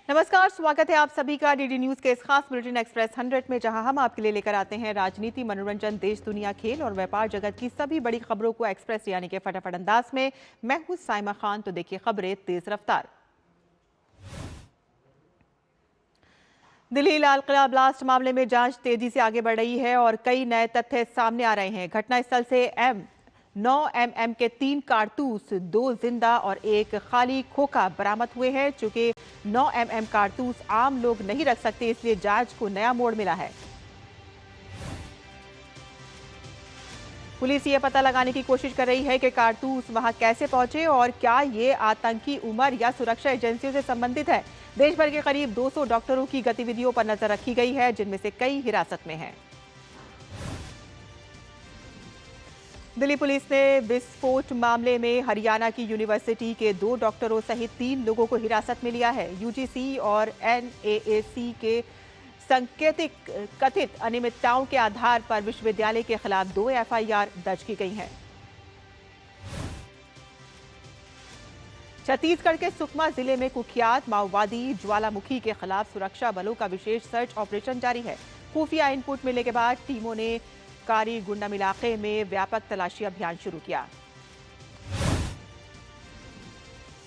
नमस्कार, स्वागत है आप सभी का डीडी न्यूज के इस खास बुलेटिन एक्सप्रेस 100 में, जहां हम आपके लिए लेकर आते हैं राजनीति, मनोरंजन, देश दुनिया, खेल और व्यापार जगत की सभी बड़ी खबरों को एक्सप्रेस यानी कि फटाफट अंदाज में। मैं हूं साइमा खान। तो देखिए खबरें तेज रफ्तार। दिल्ली लाल किला ब्लास्ट मामले में जांच तेजी से आगे बढ़ रही है और कई नए तथ्य सामने आ रहे हैं। घटनास्थल से 9 mm के 3 कारतूस, 2 जिंदा और एक खाली खोखा बरामद हुए हैं। चूंकि 9 mm कारतूस आम लोग नहीं रख सकते, इसलिए जांच को नया मोड़ मिला है। पुलिस ये पता लगाने की कोशिश कर रही है कि कारतूस वहां कैसे पहुंचे और क्या ये आतंकी उमर या सुरक्षा एजेंसियों से संबंधित है। देश भर के करीब 200 डॉक्टरों की गतिविधियों पर नजर रखी गई है, जिनमें से कई हिरासत में हैं। दिल्ली पुलिस ने विस्फोट मामले में हरियाणा की यूनिवर्सिटी के 2 डॉक्टरों सहित 3 लोगों को हिरासत में लिया है। यूजीसी और एनएएसी के सांकेतिक कथित अनियमितताओं के आधार पर विश्वविद्यालय के खिलाफ 2 एफआईआर दर्ज की गई हैं। छत्तीसगढ़ के सुकमा जिले में कुख्यात माओवादी ज्वालामुखी के खिलाफ सुरक्षा बलों का विशेष सर्च ऑपरेशन जारी है। खुफिया इनपुट मिलने के बाद टीमों ने कारी गुंडम इलाके में व्यापक तलाशी अभियान शुरू किया।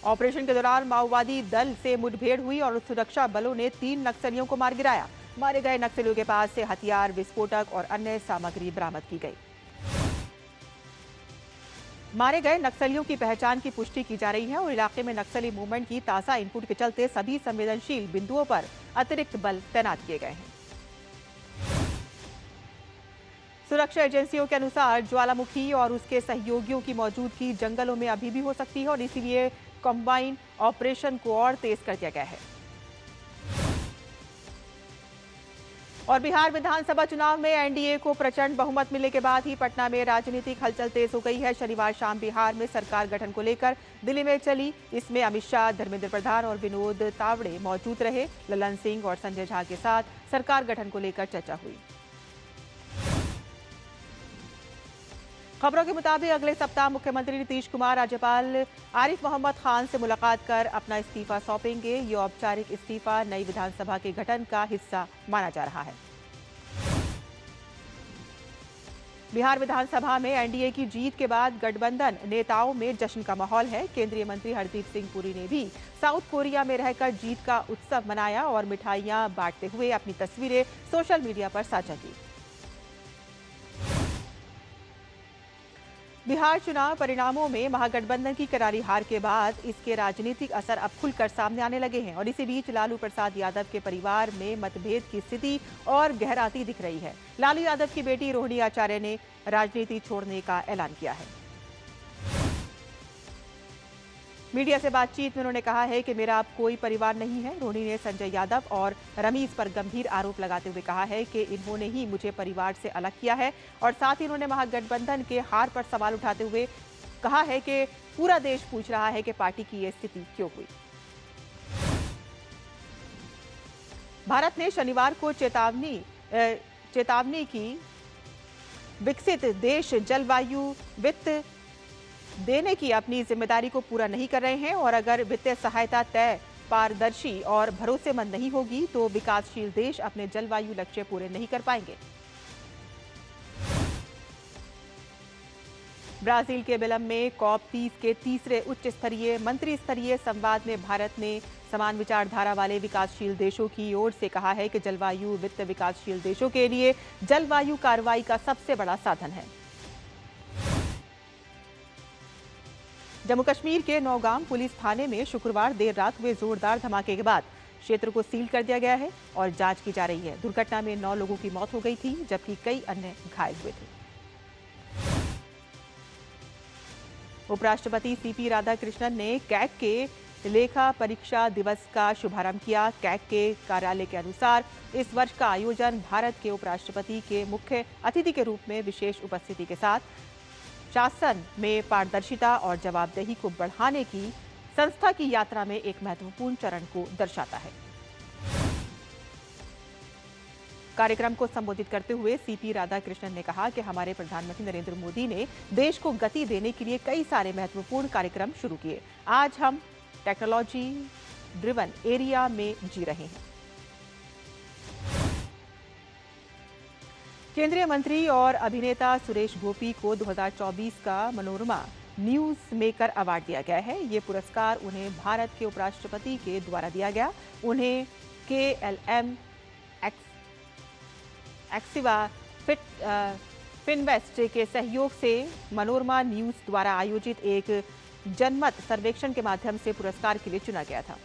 ऑपरेशन के दौरान माओवादी दल से मुठभेड़ हुई और सुरक्षा बलों ने 3 नक्सलियों को मार गिराया। मारे गए नक्सलियों के पास से हथियार, विस्फोटक और अन्य सामग्री बरामद की गई। मारे गए नक्सलियों की पहचान की पुष्टि की जा रही है और इलाके में नक्सली मूवमेंट की ताजा इनपुट के चलते सभी संवेदनशील बिंदुओं पर अतिरिक्त बल तैनात किए गए हैं। सुरक्षा एजेंसियों के अनुसार ज्वालामुखी और उसके सहयोगियों की मौजूदगी जंगलों में अभी भी हो सकती है और इसीलिए कंबाइन ऑपरेशन को और तेज कर दिया गया है। और बिहार विधानसभा चुनाव में एनडीए को प्रचंड बहुमत मिलने के बाद ही पटना में राजनीतिक हलचल तेज हो गई है। शनिवार शाम बिहार में सरकार गठन को लेकर दिल्ली में चली इसमें अमित शाह, धर्मेंद्र प्रधान और विनोद तावड़े मौजूद रहे। ललन सिंह और संजय झा के साथ सरकार गठन को लेकर चर्चा हुई। खबरों के मुताबिक अगले सप्ताह मुख्यमंत्री नीतीश कुमार राज्यपाल आरिफ मोहम्मद खान से मुलाकात कर अपना इस्तीफा सौंपेंगे। ये औपचारिक इस्तीफा नई विधानसभा के गठन का हिस्सा माना जा रहा है। बिहार विधानसभा में एनडीए की जीत के बाद गठबंधन नेताओं में जश्न का माहौल है। केंद्रीय मंत्री हरदीप सिंह पुरी ने भी साउथ कोरिया में रहकर जीत का उत्सव मनाया और मिठाइयां बांटते हुए अपनी तस्वीरें सोशल मीडिया पर साझा की। बिहार चुनाव परिणामों में महागठबंधन की करारी हार के बाद इसके राजनीतिक असर अब खुलकर सामने आने लगे हैं और इसी बीच लालू प्रसाद यादव के परिवार में मतभेद की स्थिति और गहराती दिख रही है। लालू यादव की बेटी रोहिणी आचार्य ने राजनीति छोड़ने का ऐलान किया है। मीडिया से बातचीत में उन्होंने कहा है कि मेरा अब कोई परिवार नहीं है। रोहिणी ने संजय यादव और रमीज पर गंभीर आरोप लगाते हुए कहा है कि इन्होंने ही मुझे परिवार से अलग किया है और साथ ही उन्होंने महागठबंधन के हार पर सवाल उठाते हुए कहा है कि पूरा देश पूछ रहा है कि पार्टी की ये स्थिति क्यों हुई। भारत ने शनिवार को चेतावनी की विकसित देश जलवायु वित्त देने की अपनी जिम्मेदारी को पूरा नहीं कर रहे हैं और अगर वित्तीय सहायता तय, पारदर्शी और भरोसेमंद नहीं होगी तो विकासशील देश अपने जलवायु लक्ष्य पूरे नहीं कर पाएंगे। ब्राजील के बेलम में COP30 के तीसरे उच्च स्तरीय मंत्री स्तरीय संवाद में भारत ने समान विचारधारा वाले विकासशील देशों की ओर से कहा है कि जलवायु वित्त विकासशील देशों के लिए जलवायु कार्रवाई का सबसे बड़ा साधन है। जम्मू कश्मीर के नौगाम पुलिस थाने में शुक्रवार देर रात हुए जोरदार धमाके के बाद क्षेत्र को सील कर दिया गया है और जांच की जा रही है। दुर्घटना में 9 लोगों की मौत हो गई थी जबकि कई अन्य घायल हुए थे। उपराष्ट्रपति सीपी राधाकृष्णन ने कैग के लेखा परीक्षा दिवस का शुभारंभ किया। कैग के कार्यालय के अनुसार इस वर्ष का आयोजन भारत के उपराष्ट्रपति के मुख्य अतिथि के रूप में विशेष उपस्थिति के साथ शासन में पारदर्शिता और जवाबदेही को बढ़ाने की संस्था की यात्रा में एक महत्वपूर्ण चरण को दर्शाता है। कार्यक्रम को संबोधित करते हुए सीपी राधाकृष्णन ने कहा कि हमारे प्रधानमंत्री नरेंद्र मोदी ने देश को गति देने के लिए कई सारे महत्वपूर्ण कार्यक्रम शुरू किए। आज हम टेक्नोलॉजी, ड्रिवन एरिया में जी रहे हैं। केंद्रीय मंत्री और अभिनेता सुरेश गोपी को 2024 का मनोरमा न्यूज मेकर अवार्ड दिया गया है। ये पुरस्कार उन्हें भारत के उपराष्ट्रपति के द्वारा दिया गया। उन्हें KLM एक्सिवा फिनवेस्ट के सहयोग से मनोरमा न्यूज द्वारा आयोजित एक जनमत सर्वेक्षण के माध्यम से पुरस्कार के लिए चुना गया था।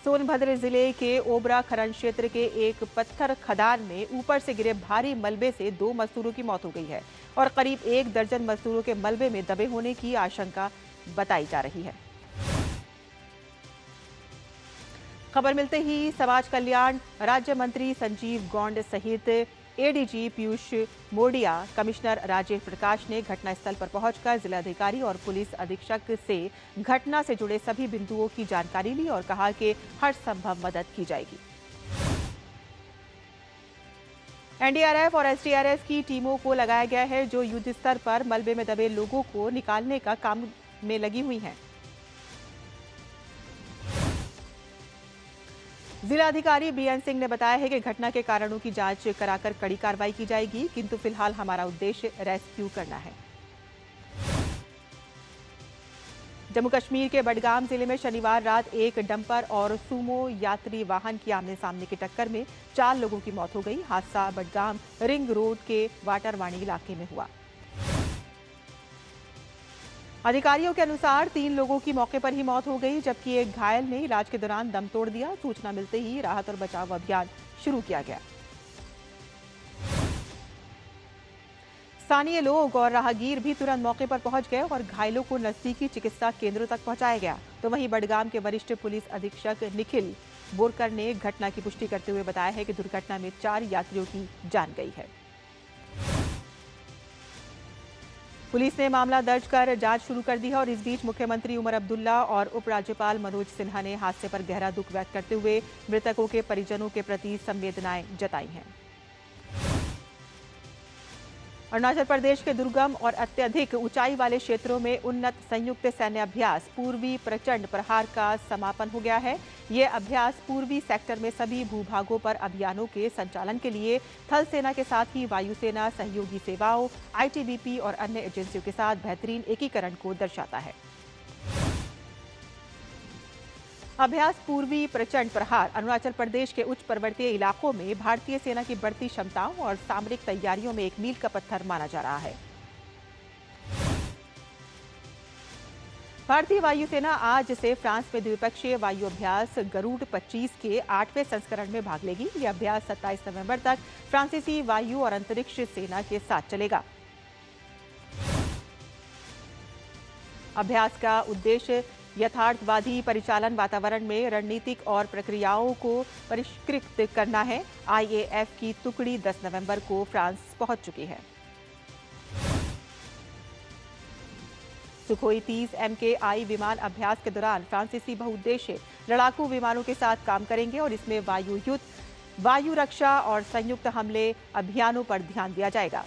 सोनभद्र जिले के ओबरा खनन क्षेत्र के एक पत्थर खदान में ऊपर से गिरे भारी मलबे से 2 मजदूरों की मौत हो गई है और करीब 1 दर्जन मजदूरों के मलबे में दबे होने की आशंका बताई जा रही है। खबर मिलते ही समाज कल्याण राज्य मंत्री संजीव गौंड सहित ADG पीयूष मोडिया, कमिश्नर राजेश प्रकाश ने घटनास्थल पर पहुंचकर जिलाधिकारी और पुलिस अधीक्षक से घटना से जुड़े सभी बिंदुओं की जानकारी ली और कहा कि हर संभव मदद की जाएगी। NDRF और SDRF की टीमों को लगाया गया है, जो युद्ध स्तर पर मलबे में दबे लोगों को निकालने का काम में लगी हुई हैं। जिलाधिकारी BN सिंह ने बताया है कि घटना के कारणों की जांच कराकर कड़ी कार्रवाई की जाएगी, किंतु फिलहाल हमारा उद्देश्य रेस्क्यू करना है। जम्मू कश्मीर के बडगाम जिले में शनिवार रात एक डंपर और सुमो यात्री वाहन की आमने सामने की टक्कर में 4 लोगों की मौत हो गई। हादसा बडगाम रिंग रोड के वाटरवाणी इलाके में हुआ। अधिकारियों के अनुसार 3 लोगों की मौके पर ही मौत हो गई, जबकि एक घायल ने इलाज के दौरान दम तोड़ दिया। सूचना मिलते ही राहत और बचाव अभियान शुरू किया गया। स्थानीय लोग और राहगीर भी तुरंत मौके पर पहुंच गए और घायलों को नजदीकी चिकित्सा केंद्रों तक पहुंचाया गया। तो वहीं बडगाम के वरिष्ठ पुलिस अधीक्षक निखिल बोरकर ने घटना की पुष्टि करते हुए बताया है कि दुर्घटना में 4 यात्रियों की जान गई है। पुलिस ने मामला दर्ज कर जांच शुरू कर दी है और इस बीच मुख्यमंत्री उमर अब्दुल्ला और उपराज्यपाल मनोज सिन्हा ने हादसे पर गहरा दुख व्यक्त करते हुए मृतकों के परिजनों के प्रति संवेदनाएं जताई हैं। अरुणाचल प्रदेश के दुर्गम और अत्यधिक ऊंचाई वाले क्षेत्रों में उन्नत संयुक्त सैन्य अभ्यास पूर्वी प्रचंड प्रहार का समापन हो गया है। ये अभ्यास पूर्वी सेक्टर में सभी भूभागों पर अभियानों के संचालन के लिए थल सेना के साथ ही वायुसेना, सहयोगी सेवाओं, ITBP और अन्य एजेंसियों के साथ बेहतरीन एकीकरण को दर्शाता है। अभ्यास पूर्वी प्रचंड प्रहार अरुणाचल प्रदेश के उच्च पर्वतीय इलाकों में भारतीय सेना की बढ़ती क्षमताओं और सामरिक तैयारियों में एक मील का पत्थर माना जा रहा है। भारतीय वायुसेना आज से फ्रांस में द्विपक्षीय वायु अभ्यास गरुड़ 25 के 8वें संस्करण में भाग लेगी। यह अभ्यास 27 नवंबर तक फ्रांसीसी वायु और अंतरिक्ष सेना के साथ चलेगा। अभ्यास का उद्देश्य यथार्थवादी परिचालन वातावरण में रणनीतिक और प्रक्रियाओं को परिष्कृत करना है। IAF की टुकड़ी 10 नवंबर को फ्रांस पहुंच चुकी है। सुखोई 30 MKI विमान अभ्यास के दौरान फ्रांसीसी बहुउद्देश्य लड़ाकू विमानों के साथ काम करेंगे और इसमें वायु युद्ध, वायु रक्षा और संयुक्त हमले अभियानों पर ध्यान दिया जाएगा।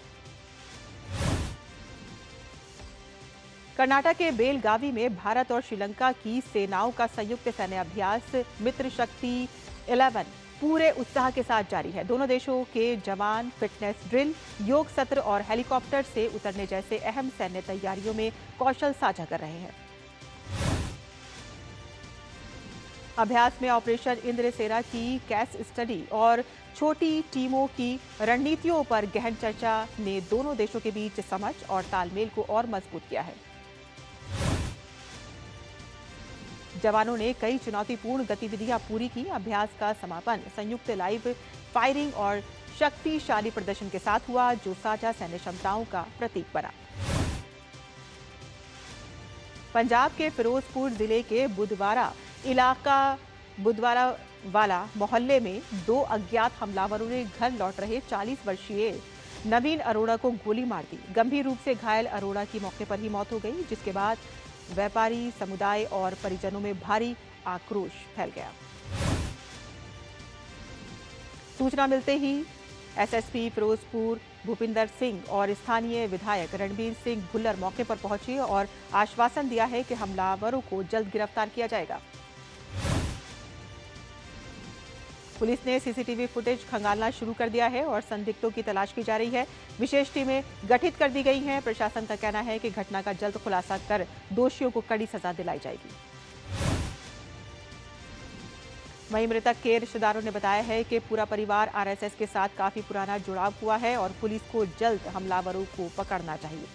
कर्नाटक के बेलगावी में भारत और श्रीलंका की सेनाओं का संयुक्त सैन्य अभ्यास मित्र शक्ति 11 पूरे उत्साह के साथ जारी है। दोनों देशों के जवान फिटनेस ड्रिल, योग सत्र और हेलीकॉप्टर से उतरने जैसे अहम सैन्य तैयारियों में कौशल साझा कर रहे हैं। अभ्यास में ऑपरेशन इंद्रसेना की केस स्टडी और छोटी टीमों की रणनीतियों पर गहन चर्चा ने दोनों देशों के बीच समझ और तालमेल को और मजबूत किया है। जवानों ने कई चुनौतीपूर्ण गतिविधियां पूरी की। अभ्यास का समापन संयुक्त लाइव फायरिंग और शक्तिशाली प्रदर्शन के साथ हुआ, जो साझा सैन्य क्षमताओं का प्रतीक बना। पंजाब के फिरोजपुर जिले के बुधवारा वाला मोहल्ले में 2 अज्ञात हमलावरों ने घर लौट रहे 40 वर्षीय नवीन अरोड़ा को गोली मार दी। गंभीर रूप से घायल अरोड़ा की मौके पर ही मौत हो गई, जिसके बाद व्यापारी समुदाय और परिजनों में भारी आक्रोश फैल गया। सूचना मिलते ही SSP फिरोजपुर भूपिंदर सिंह और स्थानीय विधायक रणबीर सिंह भुल्लर मौके पर पहुंचे और आश्वासन दिया है कि हमलावरों को जल्द गिरफ्तार किया जाएगा। पुलिस ने सीसीटीवी फुटेज खंगालना शुरू कर दिया है और संदिग्धों की तलाश की जा रही है। विशेष टीमें गठित कर दी गई हैं। प्रशासन का कहना है कि घटना का जल्द खुलासा कर दोषियों को कड़ी सजा दिलाई जाएगी। वहीं मृतक के रिश्तेदारों ने बताया है कि पूरा परिवार आरएसएस के साथ काफी पुराना जुड़ाव हुआ है और पुलिस को जल्द हमलावरों को पकड़ना चाहिए।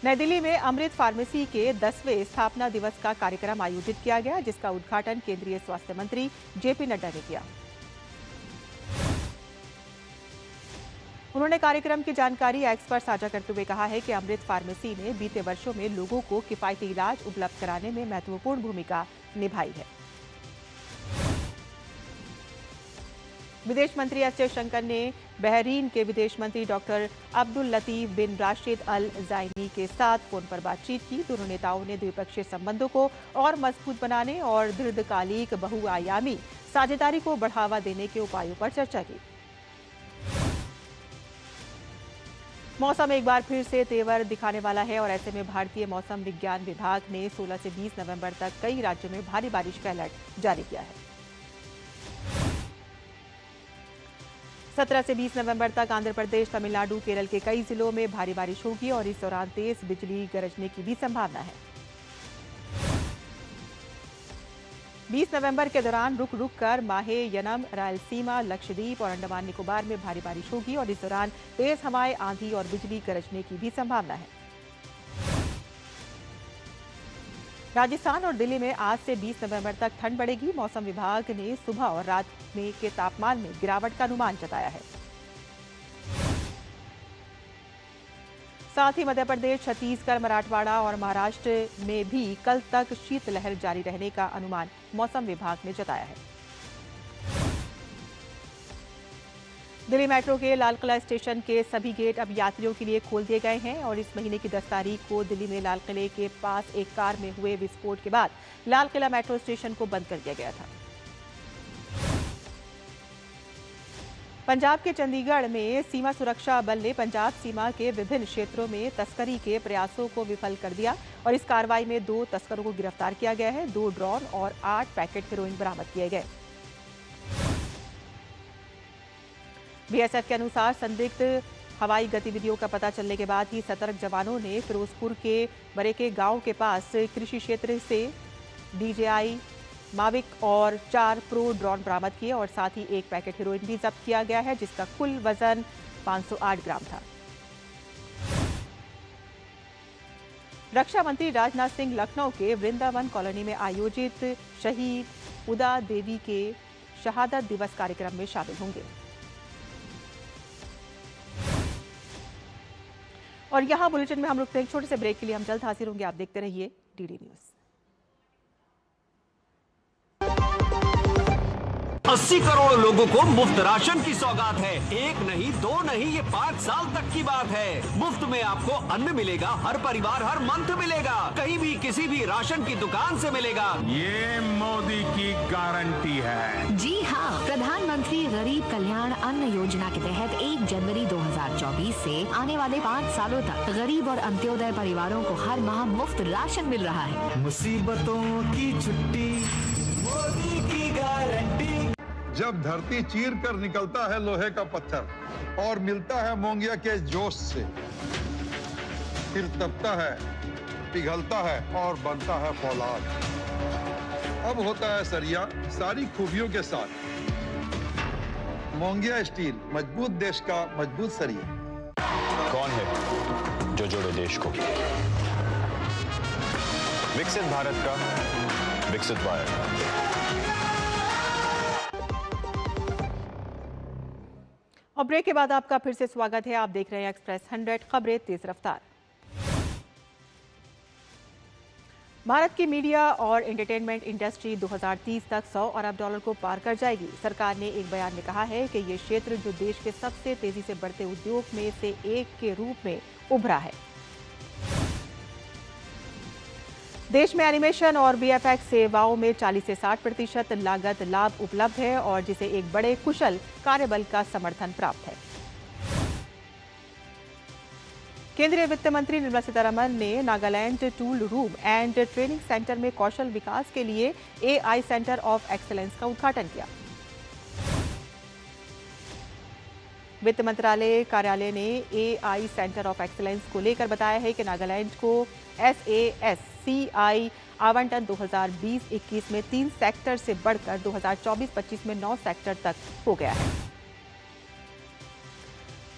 नई दिल्ली में अमृत फार्मेसी के 10वें स्थापना दिवस का कार्यक्रम आयोजित किया गया, जिसका उद्घाटन केंद्रीय स्वास्थ्य मंत्री जेपी नड्डा ने किया। उन्होंने कार्यक्रम की जानकारी एक्स पर साझा करते हुए कहा है कि अमृत फार्मेसी ने बीते वर्षों में लोगों को किफायती इलाज उपलब्ध कराने में महत्वपूर्ण भूमिका निभाई है। विदेश मंत्री एस जयशंकर ने बहरीन के विदेश मंत्री डॉक्टर अब्दुल लतीफ बिन राशिद अल ज़ायनी के साथ फोन पर बातचीत की। दोनों नेताओं ने द्विपक्षीय संबंधों को और मजबूत बनाने और दीर्घकालिक बहुआयामी साझेदारी को बढ़ावा देने के उपायों पर चर्चा की। मौसम एक बार फिर से तेवर दिखाने वाला है और ऐसे में भारतीय मौसम विज्ञान विभाग ने 16 से 20 नवंबर तक कई राज्यों में भारी बारिश का अलर्ट जारी किया है। 17 से 20 नवंबर तक आंध्र प्रदेश, तमिलनाडु, केरल के कई जिलों में भारी बारिश होगी और इस दौरान तेज बिजली गरजने की भी संभावना है। 20 नवंबर के दौरान रुक रुक कर माहे यनम, रायलसीमा, लक्षद्वीप और अंडमान निकोबार में भारी बारिश होगी और इस दौरान तेज हवाएं, आंधी और बिजली गरजने की भी संभावना है। राजस्थान और दिल्ली में आज से 20 नवंबर तक ठंड बढ़ेगी। मौसम विभाग ने सुबह और रात में के तापमान में गिरावट का अनुमान जताया है। साथ ही मध्य प्रदेश, छत्तीसगढ़, मराठवाड़ा और महाराष्ट्र में भी कल तक शीतलहर जारी रहने का अनुमान मौसम विभाग ने जताया है। दिल्ली मेट्रो के लाल किला स्टेशन के सभी गेट अब यात्रियों के लिए खोल दिए गए हैं और इस महीने की 10 तारीख को दिल्ली में लाल किले के पास एक कार में हुए विस्फोट के बाद लाल किला मेट्रो स्टेशन को बंद कर दिया गया था। पंजाब के चंडीगढ़ में सीमा सुरक्षा बल ने पंजाब सीमा के विभिन्न क्षेत्रों में तस्करी के प्रयासों को विफल कर दिया और इस कार्रवाई में 2 तस्करों को गिरफ्तार किया गया है। 2 ड्रोन और 8 पैकेट हेरोइन बरामद किए गए। बीएसएफ के अनुसार संदिग्ध हवाई गतिविधियों का पता चलने के बाद ही सतर्क जवानों ने फिरोजपुर के बरेके गांव के पास कृषि क्षेत्र से DJI माविक और 4 प्रो ड्रोन बरामद किए और साथ ही 1 पैकेट हेरोइन भी जब्त किया गया है, जिसका कुल वजन 508 ग्राम था। रक्षा मंत्री राजनाथ सिंह लखनऊ के वृंदावन कॉलोनी में आयोजित शहीद उदा देवी के शहादत दिवस कार्यक्रम में शामिल होंगे। और यहाँ बुलेटिन में हम रुकते हैं एक छोटे से ब्रेक के लिए। हम जल्द हाजिर होंगे। आप देखते रहिए डीडी न्यूज। 80 करोड़ लोगों को मुफ्त राशन की सौगात है। 1 नहीं, 2 नहीं, ये 5 साल तक की बात है। मुफ्त में आपको अन्न मिलेगा, हर परिवार हर मंथ मिलेगा, कहीं भी किसी भी राशन की दुकान से मिलेगा। ये मोदी की गारंटी है। जी हाँ, प्रधानमंत्री गरीब कल्याण अन्न योजना के तहत 1 जनवरी 2024 से आने वाले 5 सालों तक गरीब और अंत्योदय परिवारों को हर माह मुफ्त राशन मिल रहा है। मुसीबतों की छुट्टी, मोदी की गारंटी। जब धरती चीर कर निकलता है लोहे का पत्थर और मिलता है मोंगिया के जोश से, फिर तपता है, पिघलता है और बनता है फौलाद। अब होता है सरिया सारी खूबियों के साथ। मोंगिया स्टील, मजबूत देश का मजबूत सरिया। कौन है जो जोड़े देश को? विकसित भारत का विकसित भारत। और ब्रेक के बाद आपका फिर से स्वागत है। आप देख रहे हैं एक्सप्रेस 100 खबरें तेज रफ्तार। भारत की मीडिया और एंटरटेनमेंट इंडस्ट्री 2030 तक $100 अरब को पार कर जाएगी। सरकार ने एक बयान में कहा है कि ये क्षेत्र जो देश के सबसे तेजी से बढ़ते उद्योग में से एक के रूप में उभरा है। देश में एनिमेशन और वीएफएक्स सेवाओं में 40 से 60% लागत लाभ उपलब्ध है और जिसे एक बड़े कुशल कार्यबल का समर्थन प्राप्त है। केंद्रीय वित्त मंत्री निर्मला सीतारमण ने Nagaland tool room and training centre में कौशल विकास के लिए एआई सेंटर ऑफ एक्सीलेंस का उद्घाटन किया। वित्त मंत्रालय कार्यालय ने एआई सेंटर ऑफ एक्सीलेंस को लेकर बताया है कि नागालैंड को SASCI आवंटन 2020-21 में 3 सेक्टर से बढ़कर 2024-25 में 9 सेक्टर तक हो गया है।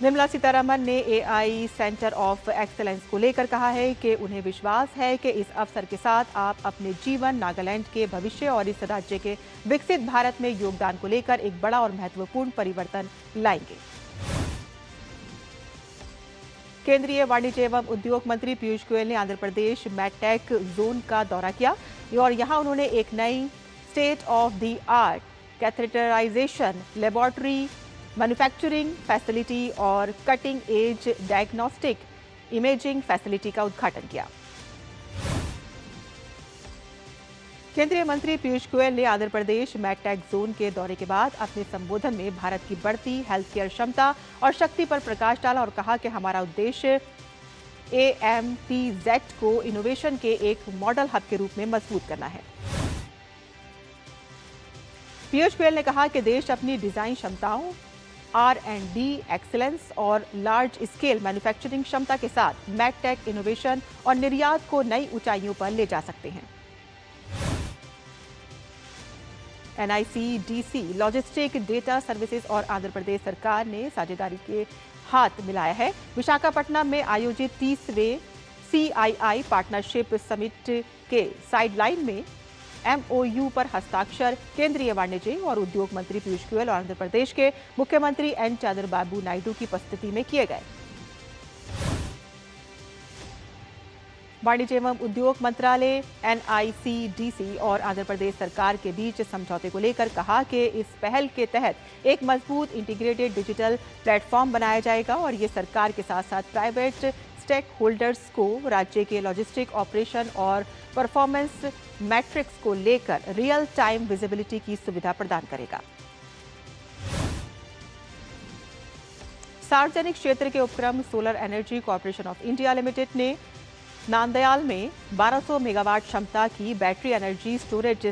निर्मला सीतारमण ने एआई सेंटर ऑफ एक्सीलेंस को लेकर कहा है कि उन्हें विश्वास है कि इस अवसर के साथ आप अपने जीवन, नागालैंड के भविष्य और इस राज्य के विकसित भारत में योगदान को लेकर एक बड़ा और महत्वपूर्ण परिवर्तन लाएंगे। केंद्रीय वाणिज्य एवं उद्योग मंत्री पीयूष गोयल ने आंध्र प्रदेश मैटेक जोन का दौरा किया और यहां उन्होंने एक नई state of the art catheterization laboratory, manufacturing facility और cutting edge diagnostic imaging facility का उद्घाटन किया। केंद्रीय मंत्री पीयूष गोयल ने आंध्र प्रदेश मैटेक जोन के दौरे के बाद अपने संबोधन में भारत की बढ़ती हेल्थ केयर क्षमता और शक्ति पर प्रकाश डाला और कहा कि हमारा उद्देश्य AMTZ को इनोवेशन के एक मॉडल हब के रूप में मजबूत करना है। पीयूष गोयल ने कहा कि देश अपनी डिजाइन क्षमताओं, R&D एक्सीलेंस और लार्ज स्केल मैन्युफैक्चरिंग क्षमता के साथ मैटेक इनोवेशन और निर्यात को नई ऊंचाइयों पर ले जा सकते हैं। NICDC लॉजिस्टिक डेटा सर्विसेज और आंध्र प्रदेश सरकार ने साझेदारी के हाथ मिलाया है। विशाखापट्टनम में आयोजित 30वें CII पार्टनरशिप समिट के साइडलाइन में MOU पर हस्ताक्षर केंद्रीय वाणिज्य और उद्योग मंत्री पीयूष गोयल और आंध्र प्रदेश के मुख्यमंत्री N चंद्रबाबू नायडू की उपस्थिति में किए गए। वाणिज्य एवं उद्योग मंत्रालय, NICDC और आंध्र प्रदेश सरकार के बीच समझौते को लेकर कहा कि इस पहल के तहत एक मजबूत इंटीग्रेटेड डिजिटल प्लेटफॉर्म बनाया जाएगा और ये सरकार के साथ साथ प्राइवेट स्टेक होल्डर्स को राज्य के लॉजिस्टिक ऑपरेशन और परफॉर्मेंस मैट्रिक्स को लेकर रियल टाइम विजिबिलिटी की सुविधा प्रदान करेगा। सार्वजनिक क्षेत्र के उपक्रम solar energy corporation of India limited ने नांदयाल में 1200 मेगावाट क्षमता की बैटरी एनर्जी स्टोरेज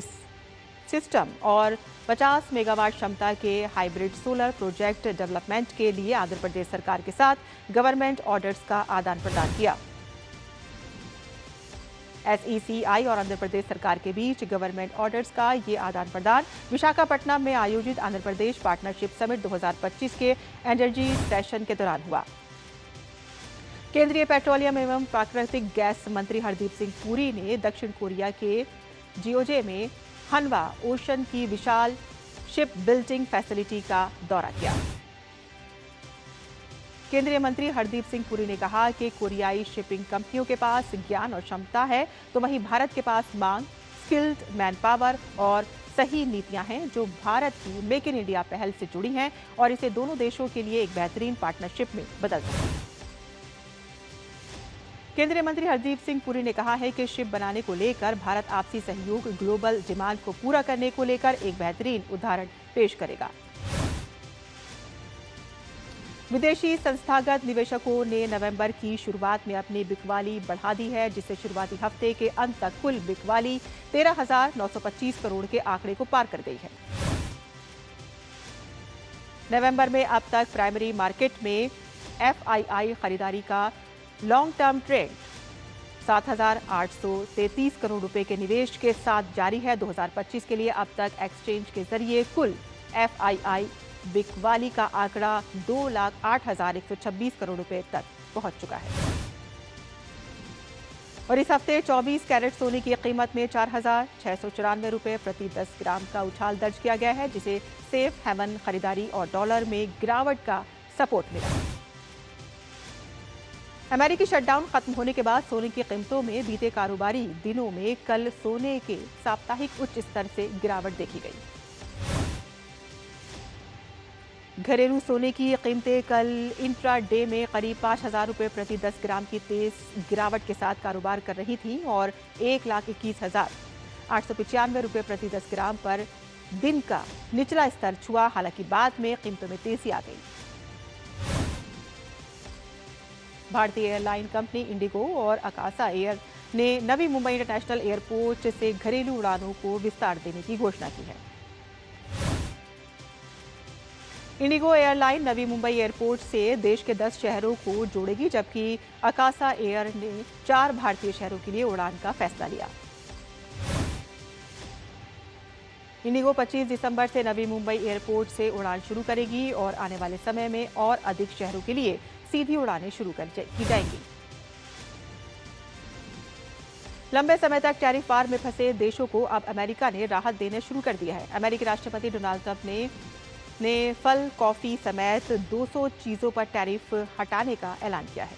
सिस्टम और 50 मेगावाट क्षमता के हाइब्रिड सोलर प्रोजेक्ट डेवलपमेंट के लिए आंध्र प्रदेश सरकार के साथ गवर्नमेंट ऑर्डर्स का आदान प्रदान किया। SECI और आंध्र प्रदेश सरकार के बीच गवर्नमेंट ऑर्डर्स का ये आदान प्रदान विशाखापट्टनम में आयोजित आंध्र प्रदेश पार्टनरशिप समिट 2025 के एनर्जी सेशन के दौरान हुआ। केंद्रीय पेट्रोलियम एवं प्राकृतिक गैस मंत्री हरदीप सिंह पुरी ने दक्षिण कोरिया के जियोजे में हनवा ओशन की विशाल शिप बिल्डिंग फैसिलिटी का दौरा किया। केंद्रीय मंत्री हरदीप सिंह पुरी ने कहा कि कोरियाई शिपिंग कंपनियों के पास ज्ञान और क्षमता है तो वहीं भारत के पास मांग, स्किल्ड मैन पावर और सही नीतियां हैं जो भारत की मेक इन इंडिया पहल से जुड़ी हैं और इसे दोनों देशों के लिए एक बेहतरीन पार्टनरशिप में बदल सकती है। केंद्रीय मंत्री हरदीप सिंह पुरी ने कहा है कि शिप बनाने को लेकर भारत आपसी सहयोग ग्लोबल डिमांड को पूरा करने को लेकर एक बेहतरीन उदाहरण पेश करेगा। विदेशी संस्थागत निवेशकों ने नवंबर की शुरुआत में अपनी बिकवाली बढ़ा दी है, जिससे शुरुआती हफ्ते के अंत तक कुल बिकवाली 13,925 करोड़ के आंकड़े को पार कर गई है। नवंबर में अब तक प्राइमरी मार्केट में FII खरीदारी का लॉन्ग टर्म ट्रेंड 7,833 करोड़ रुपए के निवेश के साथ जारी है। 2025 के लिए अब तक एक्सचेंज के जरिए कुल FII बिकवाली का आंकड़ा 2,08,126 करोड़ रुपए तक पहुंच चुका है। और इस हफ्ते 24 कैरेट सोने की कीमत में 4,694 रुपए प्रति 10 ग्राम का उछाल दर्ज किया गया है, जिसे सेफ हेवन खरीदारी और डॉलर में गिरावट का सपोर्ट मिला। अमेरिकी शटडाउन खत्म होने के बाद सोने की कीमतों में बीते कारोबारी दिनों में कल सोने के साप्ताहिक उच्च स्तर से गिरावट देखी गई। घरेलू सोने की कीमतें कल इंट्रा डे में करीब 5,000 रुपये प्रति 10 ग्राम की तेज गिरावट के साथ कारोबार कर रही थी और 1,21,895 रुपये प्रति 10 ग्राम पर दिन का निचला स्तर छुआ। हालांकि बाद में कीमतों में तेजी आ गई। भारतीय एयरलाइन कंपनी इंडिगो और आकाशा एयर ने नवी मुंबई इंटरनेशनल एयरपोर्ट से घरेलू उड़ानों को विस्तार देने की घोषणा की है। Indigo airline Navi Mumbai airport से देश के 10 शहरों को जोड़ेगी, जबकि आकाशा एयर ने 4 भारतीय शहरों के लिए उड़ान का फैसला लिया। इंडिगो 25 दिसंबर से नवी मुंबई एयरपोर्ट से उड़ान शुरू करेगी और आने वाले समय में और अधिक शहरों के लिए सीधी उड़ानें शुरू की जाएंगी। लंबे समय तक टैरिफ वार में फंसे देशों को अब अमेरिका ने राहत देना शुरू कर दिया है। अमेरिकी राष्ट्रपति डोनाल्ड ट्रंप ने फल, कॉफी समेत 200 चीजों पर टैरिफ हटाने का ऐलान किया है।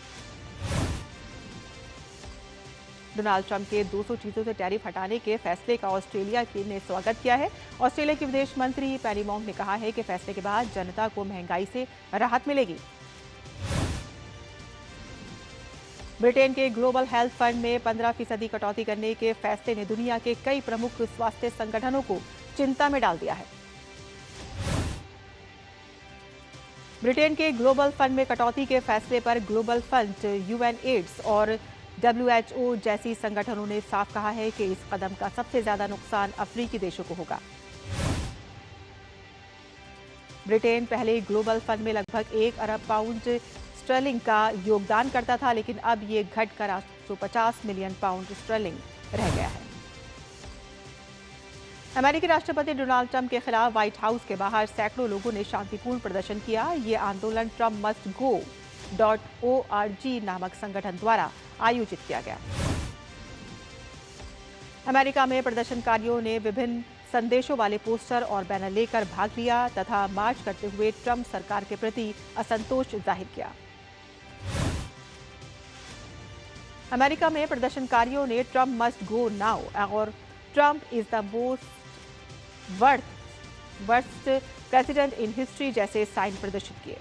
डोनाल्ड ट्रंप के 200 चीजों से टैरिफ हटाने के फैसले का ऑस्ट्रेलिया ने स्वागत किया है। ऑस्ट्रेलिया की विदेश मंत्री पेनी मोंग ने कहा है कि फैसले के बाद जनता को महंगाई से राहत मिलेगी। ब्रिटेन के ग्लोबल हेल्थ फंड में 15% कटौती करने के फैसले ने दुनिया के कई प्रमुख स्वास्थ्य संगठनों को चिंता में डाल दिया है। ब्रिटेन के ग्लोबल फंड में कटौती के फैसले पर ग्लोबल फंड, यूएनएड्स और WHO जैसी संगठनों ने साफ कहा है कि इस कदम का सबसे ज्यादा नुकसान अफ्रीकी देशों को होगा। ब्रिटेन पहले ग्लोबल फंड में लगभग 1 अरब पाउंड स्टर्लिंग का योगदान करता था, लेकिन अब ये घटकर 850 मिलियन पाउंड स्टर्लिंग रह गया है। अमेरिकी राष्ट्रपति डोनाल्ड ट्रंप के खिलाफ व्हाइट हाउस के बाहर सैकड़ों लोगों ने शांतिपूर्ण प्रदर्शन किया। ये आंदोलन ट्रंप मस्ट गो .org नामक संगठन द्वारा आयोजित किया गया। अमेरिका में प्रदर्शनकारियों ने विभिन्न संदेशों वाले पोस्टर और बैनर लेकर भाग लिया तथा मार्च करते हुए ट्रंप सरकार के प्रति असंतोष जाहिर किया। अमेरिका में प्रदर्शनकारियों ने ट्रंप मस्ट गो नाउ और Trump is the most worst president in history जैसे साइन प्रदर्शित किए।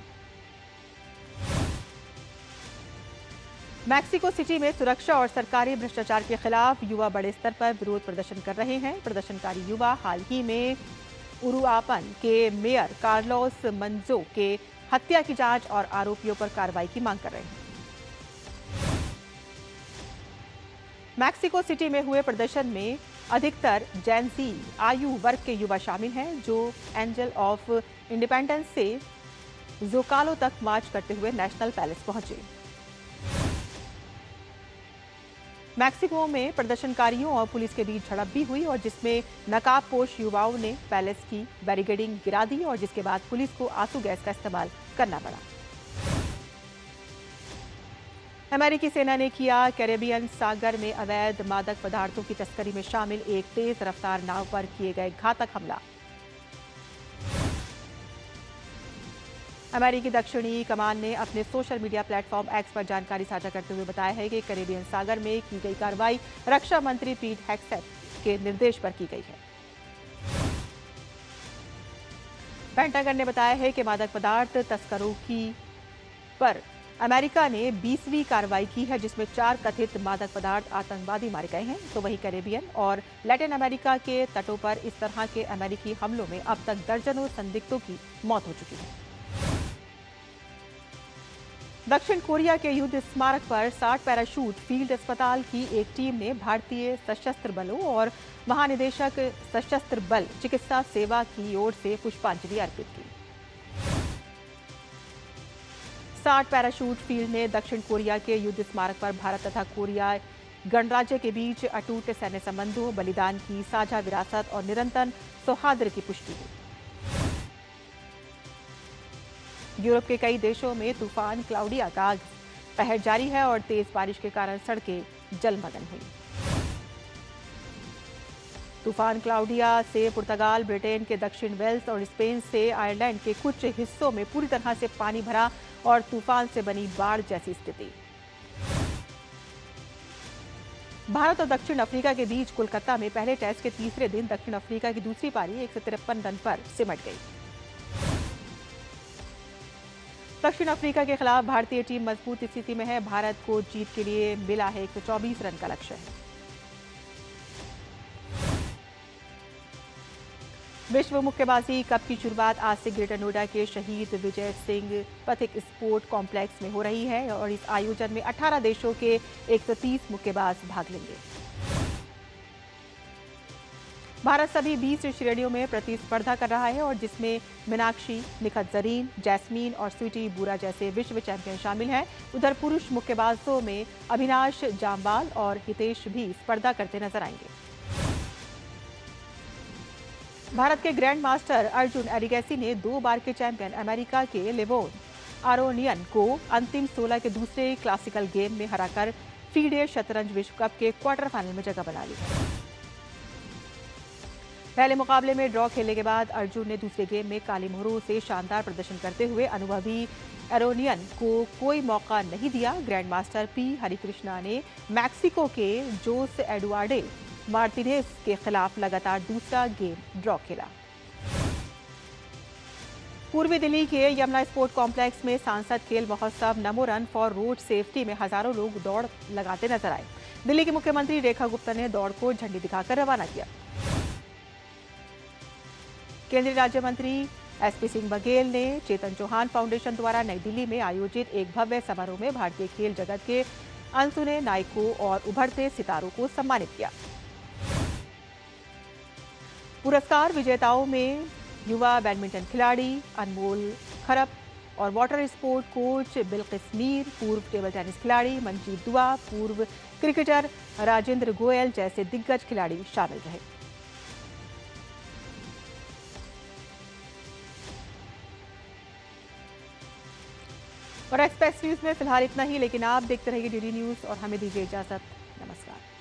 मैक्सिको सिटी में सुरक्षा और सरकारी भ्रष्टाचार के खिलाफ युवा बड़े स्तर पर विरोध प्रदर्शन कर रहे हैं। प्रदर्शनकारी युवा हाल ही में उरुआपन के मेयर कार्लोस मंजो के हत्या की जांच और आरोपियों पर कार्रवाई की मांग कर रहे हैं। मैक्सिको सिटी में हुए प्रदर्शन में अधिकतर जेन ज़ी आयु वर्ग के युवा शामिल हैं, जो एंजल ऑफ इंडिपेंडेंस से जोकालो तक मार्च करते हुए नेशनल पैलेस पहुंचे। मैक्सिको में प्रदर्शनकारियों और पुलिस के बीच झड़प भी हुई और जिसमें नकाबपोश युवाओं ने पैलेस की बैरिकेडिंग गिरा दी और जिसके बाद पुलिस को आंसू गैस का इस्तेमाल करना पड़ा। अमेरिकी सेना ने किया कैरेबियन सागर में अवैध मादक पदार्थों की तस्करी में शामिल एक तेज रफ्तार नाव पर किए गए घातक हमला। अमेरिकी दक्षिणी कमान ने अपने सोशल मीडिया प्लेटफॉर्म एक्स पर जानकारी साझा करते हुए बताया है कि कैरेबियन सागर में की गई कार्रवाई रक्षा मंत्री पीट हेग्सेथ के निर्देश पर की गई है। पेंटागन ने बताया है कि मादक पदार्थ तस्करों पर अमेरिका ने 20वीं कार्रवाई की है, जिसमें 4 कथित मादक पदार्थ आतंकवादी मारे गए हैं। तो वहीं कैरेबियन और लैटिन अमेरिका के तटों पर इस तरह के अमेरिकी हमलों में अब तक दर्जनों संदिग्धों की मौत हो चुकी है। दक्षिण कोरिया के युद्ध स्मारक पर 60 पैराशूट फील्ड अस्पताल की एक टीम ने भारतीय सशस्त्र बलों और महानिदेशक सशस्त्र बल चिकित्सा सेवा की ओर से पुष्पांजलि अर्पित की। 60 पैराशूट फील्ड ने दक्षिण कोरिया के युद्ध स्मारक पर भारत तथा कोरिया गणराज्य के बीच अटूट सैन्य संबंधों, बलिदान की साझा विरासत और निरंतर सौहार्द की पुष्टि की। यूरोप के कई देशों में तूफान क्लाउडिया का कहर जारी है और तेज बारिश के कारण सड़कें जलमग्न हुई। तूफान क्लाउडिया से पुर्तगाल, ब्रिटेन के दक्षिण वेल्स और स्पेन से आयरलैंड के कुछ हिस्सों में पूरी तरह से पानी भरा और तूफान से बनी बाढ़ जैसी स्थिति। भारत और दक्षिण अफ्रीका के बीच कोलकाता में पहले टेस्ट के तीसरे दिन दक्षिण अफ्रीका की दूसरी पारी 153 रन पर सिमट गई। दक्षिण अफ्रीका के खिलाफ भारतीय टीम मजबूत स्थिति में है। भारत को जीत के लिए मिला है 124 रन का लक्ष्य है। विश्व मुक्केबाजी कप की शुरुआत आज से ग्रेटर नोएडा के शहीद विजय सिंह पथिक स्पोर्ट कॉम्प्लेक्स में हो रही है और इस आयोजन में 18 देशों के 130 मुक्केबाज भाग लेंगे। भारत सभी 20 श्रेणियों में प्रतिस्पर्धा कर रहा है और जिसमें मीनाक्षी, निखत जरीन, जैस्मीन और स्वीटी बुरा जैसे विश्व चैंपियन शामिल हैं। उधर पुरुष मुक्केबाजों में अविनाश जामवाल और हितेश भी स्पर्धा करते नजर आएंगे। भारत के ग्रैंड मास्टर अर्जुन एरिगैसी ने 2 बार के चैंपियन अमेरिका के लेवोन आरोनियन को अंतिम 16 के दूसरे क्लासिकल गेम में हराकर फीडे शतरंज विश्व कप के क्वार्टर फाइनल में जगह बना ली। पहले मुकाबले में ड्रॉ खेलने के बाद अर्जुन ने दूसरे गेम में काली मोहरों से शानदार प्रदर्शन करते हुए अनुभवी एरोनियन को कोई मौका नहीं दिया। ग्रैंड मास्टर पी हरिकृष्णा ने मैक्सिको के जोस एडुआर्डे मार्टिनेज के खिलाफ लगातार दूसरा गेम ड्रॉ खेला। पूर्वी दिल्ली के यमुना स्पोर्ट कॉम्प्लेक्स में सांसद खेल महोत्सव नमो रन फॉर रोड सेफ्टी में हजारों लोग दौड़ लगाते नजर आए। दिल्ली के मुख्यमंत्री रेखा गुप्ता ने दौड़ को झंडी दिखाकर रवाना किया। केंद्रीय राज्य मंत्री एसपी सिंह बघेल ने चेतन चौहान फाउंडेशन द्वारा नई दिल्ली में आयोजित एक भव्य समारोह में भारतीय खेल जगत के अनसुने नायकों और उभरते सितारों को सम्मानित किया। पुरस्कार विजेताओं में युवा बैडमिंटन खिलाड़ी अनमोल खरप और water sport coach Bilkis Mir, पूर्व टेबल टेनिस खिलाड़ी मंजीत दुआ, पूर्व क्रिकेटर राजेंद्र गोयल जैसे दिग्गज खिलाड़ी शामिल रहे। और एक्सप्रेस न्यूज में फिलहाल इतना ही, लेकिन आप देखते रहिए डीडी न्यूज और हमें दीजिए इजाजत। नमस्कार।